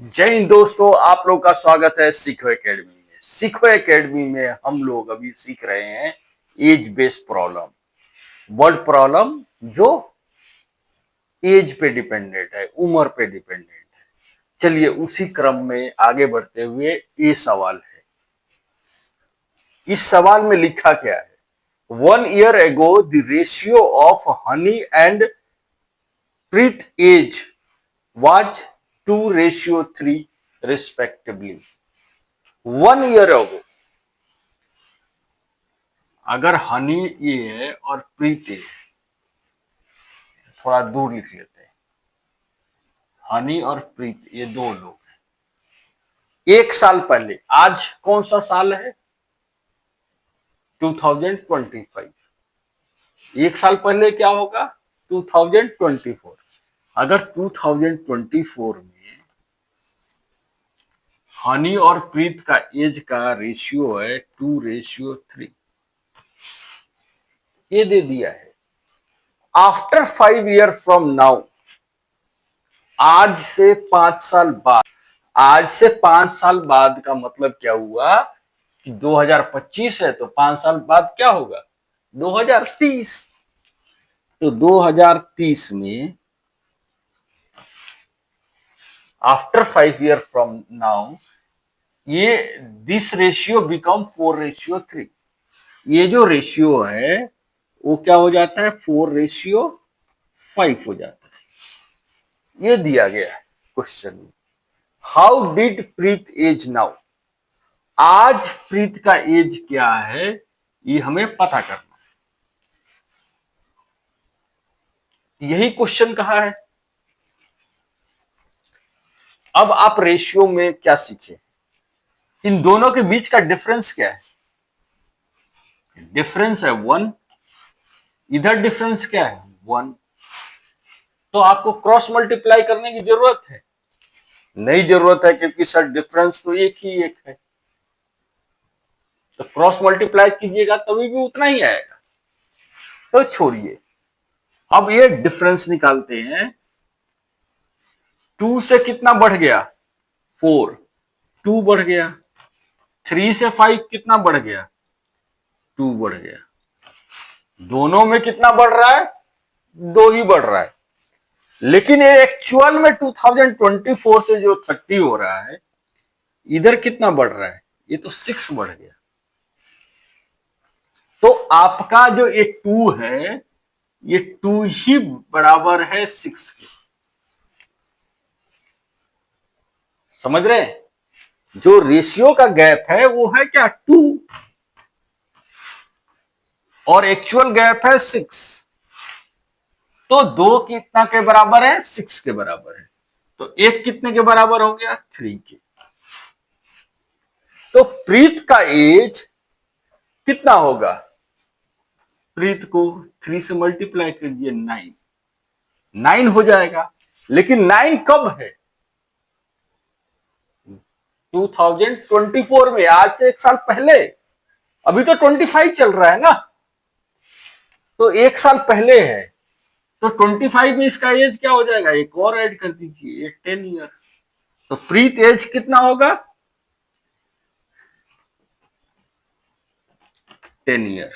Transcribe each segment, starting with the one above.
जय हिंद दोस्तों, आप लोग का स्वागत है सीखो एकेडमी में। सीखो एकेडमी में हम लोग अभी सीख रहे हैं age based problem, word problem जो एज पे डिपेंडेंट है, उम्र पे डिपेंडेंट है। चलिए उसी क्रम में आगे बढ़ते हुए ये सवाल है। इस सवाल में लिखा क्या है? 1 year ago the ratio of honey and Preet age was 2:3 respectively. 1 year ago, अगर हनी ये है और प्रीत ये है, थोड़ा दूर लिख लेते हैं। हनी और प्रीत ये दो लोग हैं। 1 साल पहले, आज कौन सा साल है? 2025। 1 साल पहले क्या होगा? 2024। अगर 2024 में हनी और प्रीत का एज का रेशियो है 2:3, ये दे दिया है। आफ्टर 5 year फ्रॉम नाउ, आज से 5 साल बाद, आज से 5 साल बाद का मतलब क्या हुआ कि 2025 है तो 5 साल बाद क्या होगा? 2030। तो 2030 में आफ्टर 5 year फ्रॉम नाउ, ये दिस रेशियो बिकम 4:3। ये जो रेशियो है वो क्या हो जाता है? 4:5 हो जाता है। ये दिया गया है क्वेश्चन में। How did Preet age now? आज प्रीत का एज क्या है ये हमें पता करना है। यही क्वेश्चन कहा है। अब आप रेशियो में क्या सीखे? इन दोनों के बीच का डिफरेंस क्या है? डिफरेंस है 1। इधर डिफरेंस क्या है? 1। तो आपको क्रॉस मल्टीप्लाई करने की जरूरत है? नहीं जरूरत है, क्योंकि सर डिफरेंस तो एक ही एक है। तो क्रॉस मल्टीप्लाई कीजिएगा तभी भी उतना ही आएगा। तो छोड़िए, अब ये डिफरेंस निकालते हैं। 2 से कितना बढ़ गया? 4। 2 बढ़ गया। 3 से 5 कितना बढ़ गया? 2 बढ़ गया। दोनों में कितना बढ़ रहा है? 2 ही बढ़ रहा है। लेकिन ये एक्चुअल में 2024 से जो 30 हो रहा है, इधर कितना बढ़ रहा है? ये तो 6 बढ़ गया। तो आपका जो ये 2 है, ये 2 ही बराबर है 6 के। समझ रहे हैं? जो रेशियो का गैप है वो है क्या? 2। और एक्चुअल गैप है 6। तो 2 कितना के बराबर है? 6 के बराबर है। तो 1 कितने के बराबर हो गया? 3 के। तो प्रीत का एज कितना होगा? प्रीत को 3 से मल्टीप्लाई कीजिए, 9 हो जाएगा। लेकिन 9 कब है? 2024 में, आज से 1 साल पहले। अभी तो 25 चल रहा है ना, तो 1 साल पहले है। तो 25 में इसका एज क्या हो जाएगा? एक और ऐड कर दीजिए, 10 ईयर। तो प्रीत एज कितना होगा? 10 ईयर।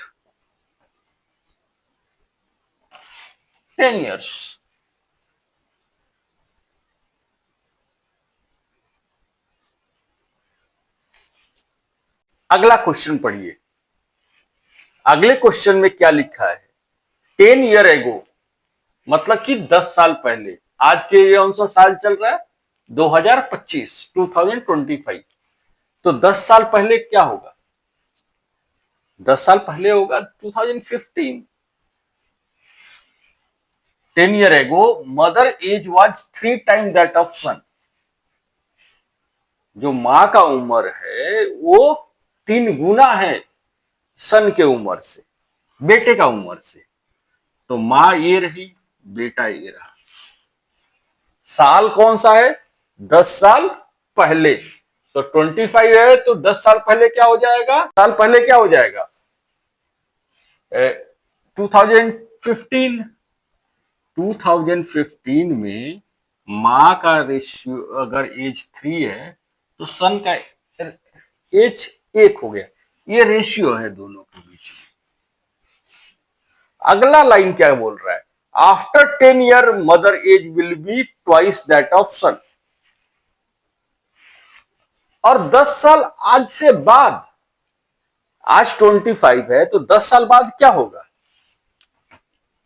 10 ईयर्स। अगला क्वेश्चन पढ़िए। अगले क्वेश्चन में क्या लिखा है? 10 year ago, मतलब कि 10 साल पहले। आज के ये कौन सा साल चल रहा है? 2025, 2025। तो 10 साल पहले क्या होगा? 10 साल पहले होगा 2015। 10 year ago mother age was 3 times that of son। जो मां का उम्र है वो 3 गुना है सन के उम्र से, बेटे का उम्र से। तो मां ये रही, बेटा ये रहा। साल कौन सा है? 10 साल पहले। तो 25 है तो 10 साल पहले क्या हो जाएगा? साल पहले क्या हो जाएगा? 2015। 2015 में माँ का रेशियो अगर एज 3 है तो सन का एज 1 हो गया। ये रेशियो है दोनों के बीच में। अगला लाइन क्या बोल रहा है, after 10 year mother age will be twice that of son. और 10 साल आज से बाद, आज 25 है तो 10 साल बाद क्या होगा,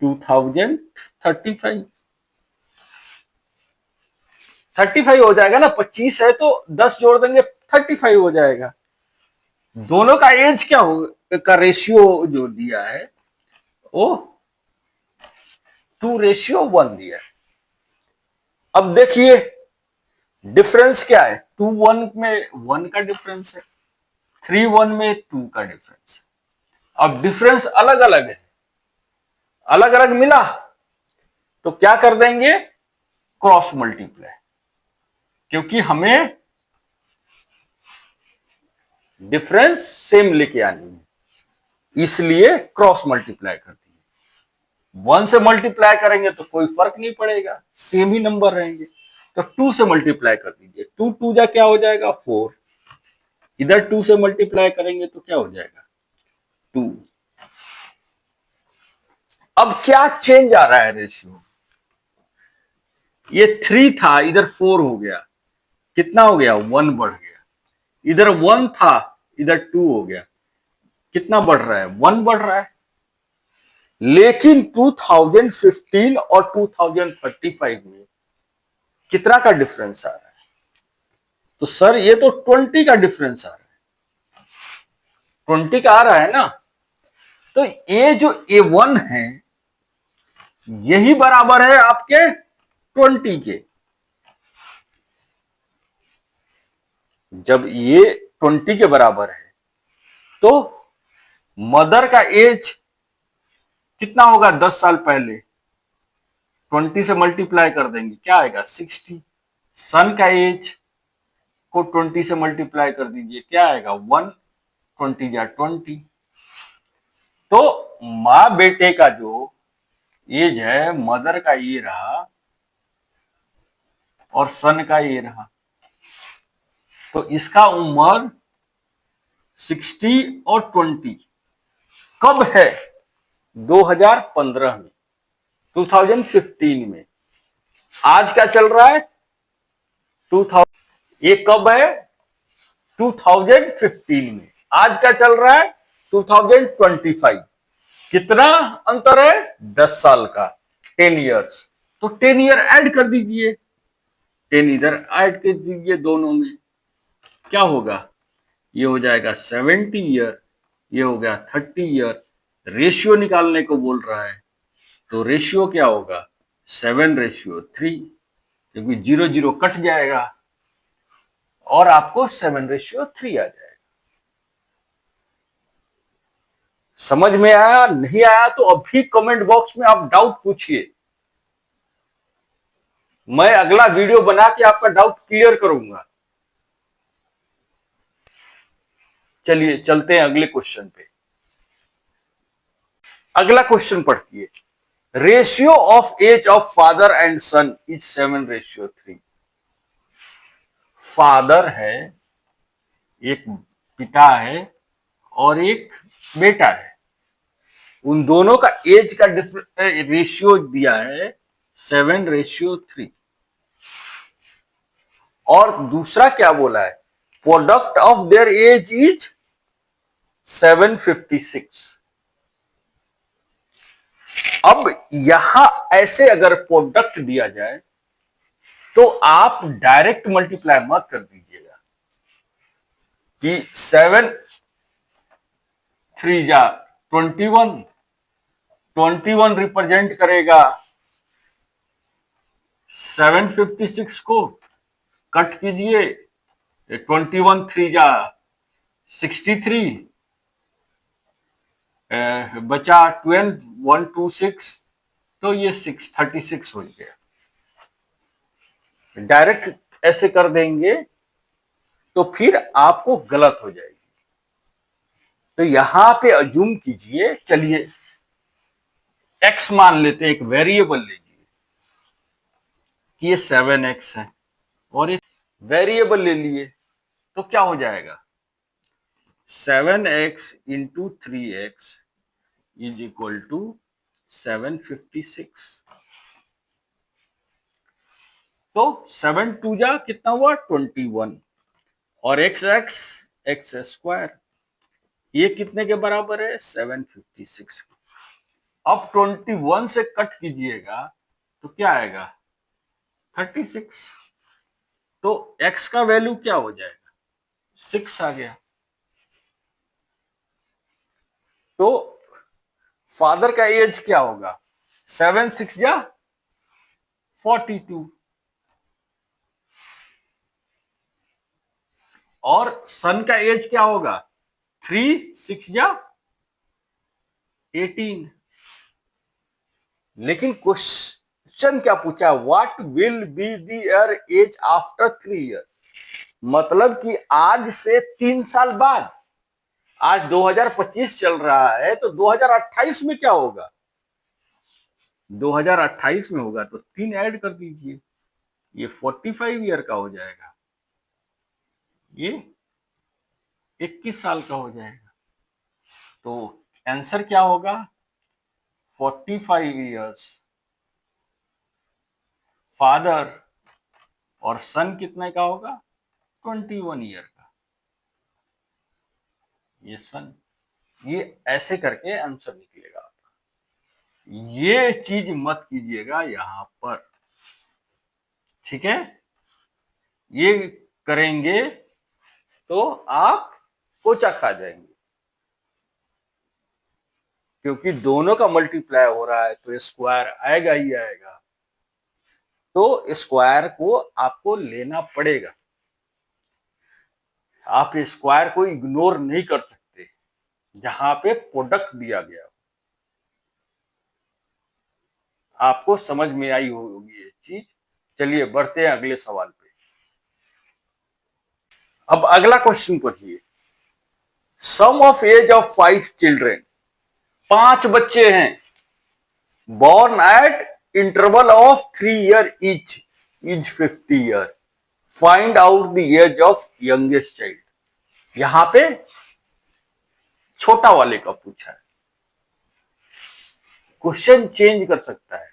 2035। 35 हो जाएगा ना, 25 है तो 10 जोड़ देंगे 35 हो जाएगा। दोनों का एज क्या हो का रेशियो जो दिया है वो 2:1 दिया है। अब देखिए डिफरेंस क्या है, 2:1 में 1 का डिफरेंस है, 3:1 में 2 का डिफरेंस है। अब डिफरेंस अलग अलग है, अलग अलग मिला तो क्या कर देंगे, क्रॉस मल्टीप्लाई, क्योंकि हमें डिफरेंस सेम लेके आनी है, इसलिए क्रॉस मल्टीप्लाई कर दिए। 1 से मल्टीप्लाई करेंगे तो कोई फर्क नहीं पड़ेगा, सेम ही नंबर रहेंगे। तो 2 से मल्टीप्लाई कर दीजिए, 2 2 जा क्या हो जाएगा 4, इधर 2 से मल्टीप्लाई करेंगे तो क्या हो जाएगा 2। अब क्या चेंज आ रहा है रेशियो, ये 3 था इधर 4 हो गया, कितना हो गया 1 बढ़ गया, इधर 1 था इधर 2 हो गया, कितना बढ़ रहा है 1 बढ़ रहा है। लेकिन 2015 और 2035 में कितना का डिफरेंस आ रहा है, तो सर ये तो 20 का डिफरेंस आ रहा है, 20 का आ रहा है ना। तो ये जो A1 है यही बराबर है आपके 20 के। जब ये 20 के बराबर है तो मदर का एज कितना होगा 10 साल पहले, 20 से मल्टीप्लाई कर देंगे क्या आएगा 60। सन का एज को 20 से मल्टीप्लाई कर दीजिए क्या आएगा 1, 20 या 20। तो माँ बेटे का जो एज है, मदर का ये रहा और सन का ये रहा, तो इसका उम्र 60 और 20 कब है 2015 में, 2015 में। आज क्या चल रहा है 2000, ये कब है 2015 में, आज क्या चल रहा है 2025। कितना अंतर है 10 साल का, 10 इयर्स। तो 10 ईयर ऐड कर दीजिए, 10 इधर ऐड कर दीजिए, दोनों में क्या होगा, ये हो जाएगा 70 ईयर, ये हो गया 30 ईयर। रेशियो निकालने को बोल रहा है तो रेशियो क्या होगा 7:3, क्योंकि 0 0 कट जाएगा और आपको 7:3 आ जाएगा। समझ में आया, नहीं आया तो अभी कमेंट बॉक्स में आप डाउट पूछिए, मैं अगला वीडियो बना के आपका डाउट क्लियर करूंगा। चलिए चलते हैं अगले क्वेश्चन पे। अगला क्वेश्चन पढ़िए, ratio of age of father and son is 7:3। Father है, एक पिता है और एक बेटा है, उन दोनों का एज का रेशियो दिया है 7:3। और दूसरा क्या बोला है, product of their age is 756। अब यहां ऐसे अगर प्रोडक्ट दिया जाए तो आप डायरेक्ट मल्टीप्लाई मत कर दीजिएगा कि 7 3 जा 21, 21 रिप्रेजेंट करेगा 756 को, कट कीजिए 21 3 जा 63, बचा 12 126, तो ये 636 हो गया। डायरेक्ट ऐसे कर देंगे तो फिर आपको गलत हो जाएगी। तो यहां पे अज्यूम कीजिए, चलिए एक्स मान लेते हैं, एक वेरिएबल लीजिए कि ये 7x है और ये वेरिएबल ले लिए, तो क्या हो जाएगा 7x into 3x is equal to 756। तो 7 टू जा कितना हुआ 21 और एक्स एक्स एक्स स्क्वायर ये कितने के बराबर है 756। अब 21 से कट कीजिएगा तो क्या आएगा 36। तो x का वैल्यू क्या हो जाएगा 6 आ गया। तो फादर का एज क्या होगा 7 6 जा 42 और सन का एज क्या होगा 3 6 जा 18। लेकिन क्वेश्चन क्या पूछा what will be their age after 3 year, मतलब कि आज से 3 साल बाद, आज 2025 चल रहा है तो 2028 में क्या होगा 2028 में होगा तो 3 ऐड कर दीजिए, ये 45 ईयर का हो जाएगा, ये 21 साल का हो जाएगा। तो आंसर क्या होगा 45 ईयर्स फादर और सन कितने का होगा 21 ईयर का, ये सन, ये ऐसे करके आंसर निकलेगा आपका। ये चीज मत कीजिएगा यहां पर, ठीक है, ये करेंगे तो आप कोचा खा जाएंगे, क्योंकि दोनों का मल्टीप्लाई हो रहा है तो स्क्वायर आएगा ही आएगा, तो स्क्वायर को आपको लेना पड़ेगा, आप स्क्वायर को इग्नोर नहीं कर सकते जहां पे प्रोडक्ट दिया गया। आपको समझ में आई होगी ये चीज। चलिए बढ़ते हैं अगले सवाल पे। अब अगला क्वेश्चन पढ़िए, सम ऑफ एज ऑफ 5 चिल्ड्रेन, 5 बच्चे हैं, born at interval of 3 year each is 50 year, find out the age of youngest child। यहां पे छोटा वाले का पूछा है, क्वेश्चन चेंज कर सकता है,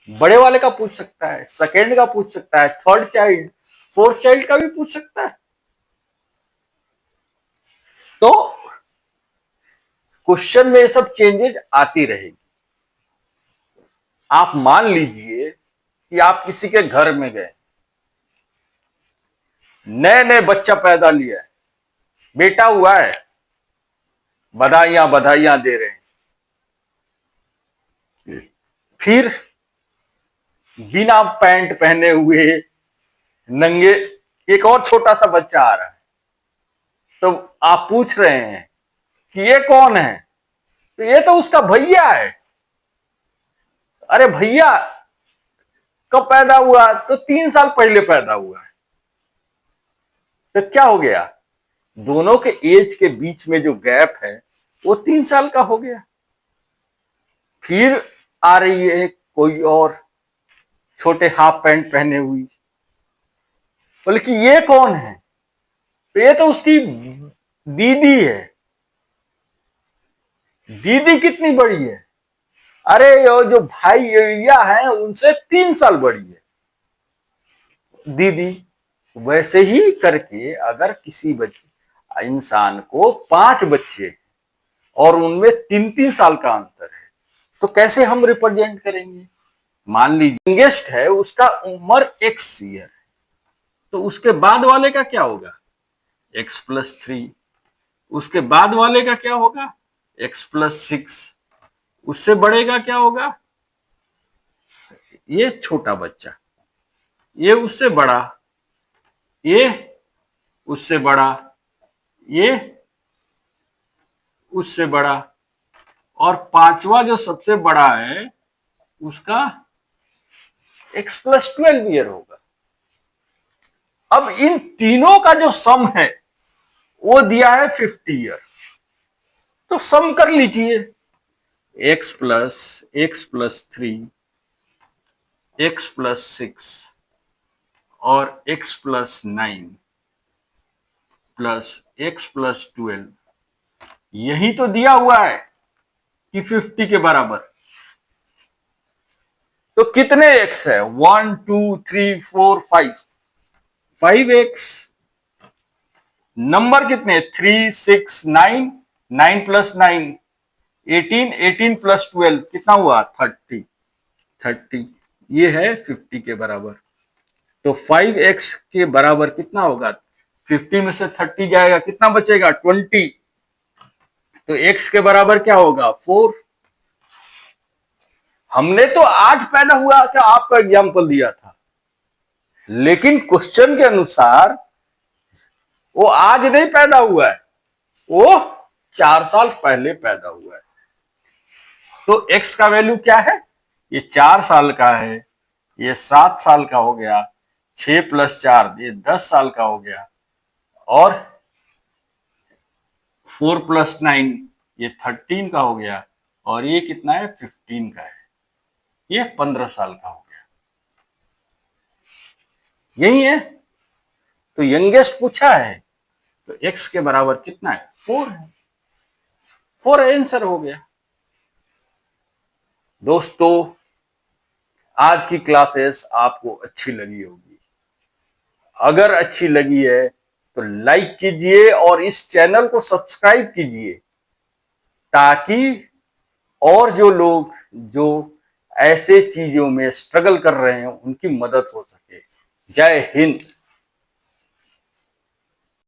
बड़े वाले का पूछ सकता है, सेकेंड का पूछ सकता है, थर्ड चाइल्ड फोर्थ चाइल्ड का भी पूछ सकता है। तो क्वेश्चन में ये सब चेंजेस आती रहेगी। आप मान लीजिए कि आप किसी के घर में गए, नए नए बच्चा पैदा लिया है, बेटा हुआ है, बधाइयां बधाइयां दे रहे हैं, फिर बिना पैंट पहने हुए नंगे एक और छोटा सा बच्चा आ रहा है, तो आप पूछ रहे हैं कि ये कौन है, तो ये तो उसका भैया है। अरे भैया कब पैदा हुआ, तो 3 साल पहले पैदा हुआ है। तो क्या हो गया, दोनों के एज के बीच में जो गैप है वो 3 साल का हो गया। फिर आ रही है कोई और छोटे हाफ पैंट पहने हुई, बल्कि ये कौन है, तो ये तो उसकी दीदी है। दीदी कितनी बड़ी है, अरे ये जो भाई भैया है उनसे 3 साल बड़ी है दीदी। वैसे ही करके अगर किसी बच्चे इंसान को 5 बच्चे और उनमें 3-3 साल का अंतर है तो कैसे हम रिप्रेजेंट करेंगे। मान लीजिए यंगेस्ट है, उसका उम्र x ईयर है, तो उसके बाद वाले का क्या होगा x+3, उसके बाद वाले का क्या होगा x+6, उससे बड़े का क्या होगा, ये छोटा बच्चा, ये उससे बड़ा, ये उससे बड़ा, ये उससे बड़ा, और पांचवा जो सबसे बड़ा है उसका x+12 ईयर होगा। अब इन तीनों का जो सम है वो दिया है 50 ईयर, तो सम कर लीजिए x+3 x प्लस 6 और x plus 9 plus x plus 12, यही तो दिया हुआ है कि 50 के बराबर। तो कितने x है? 1 2 3 4 5, 5x। नंबर कितने? 3 6 9, 9 प्लस 9 18, 18 प्लस 12 कितना हुआ? 30, 30। ये है 50 के बराबर। तो 5x के बराबर कितना होगा? 50 में से 30 जाएगा, कितना बचेगा? 20। तो x के बराबर क्या होगा? 4। हमने तो आज पैदा हुआ क्या आपका एग्जाम्पल दिया था, लेकिन क्वेश्चन के अनुसार वो आज नहीं पैदा हुआ है, वो 4 साल पहले पैदा हुआ है। तो x का वैल्यू क्या है? ये 4 साल का है, ये 7 साल का हो गया, 6 प्लस 4 ये 10 साल का हो गया, और 4 प्लस 9 ये 13 का हो गया, और ये कितना है? 15 का है, ये 15 साल का हो गया। यही है। तो यंगेस्ट पूछा है, तो x के बराबर कितना है? 4 है। 4 आंसर हो गया। दोस्तों, आज की क्लासेस आपको अच्छी लगी होगी। अगर अच्छी लगी है तो लाइक कीजिए और इस चैनल को सब्सक्राइब कीजिए, ताकि और जो लोग जो ऐसे चीजों में स्ट्रगल कर रहे हैं उनकी मदद हो सके। जय हिंद।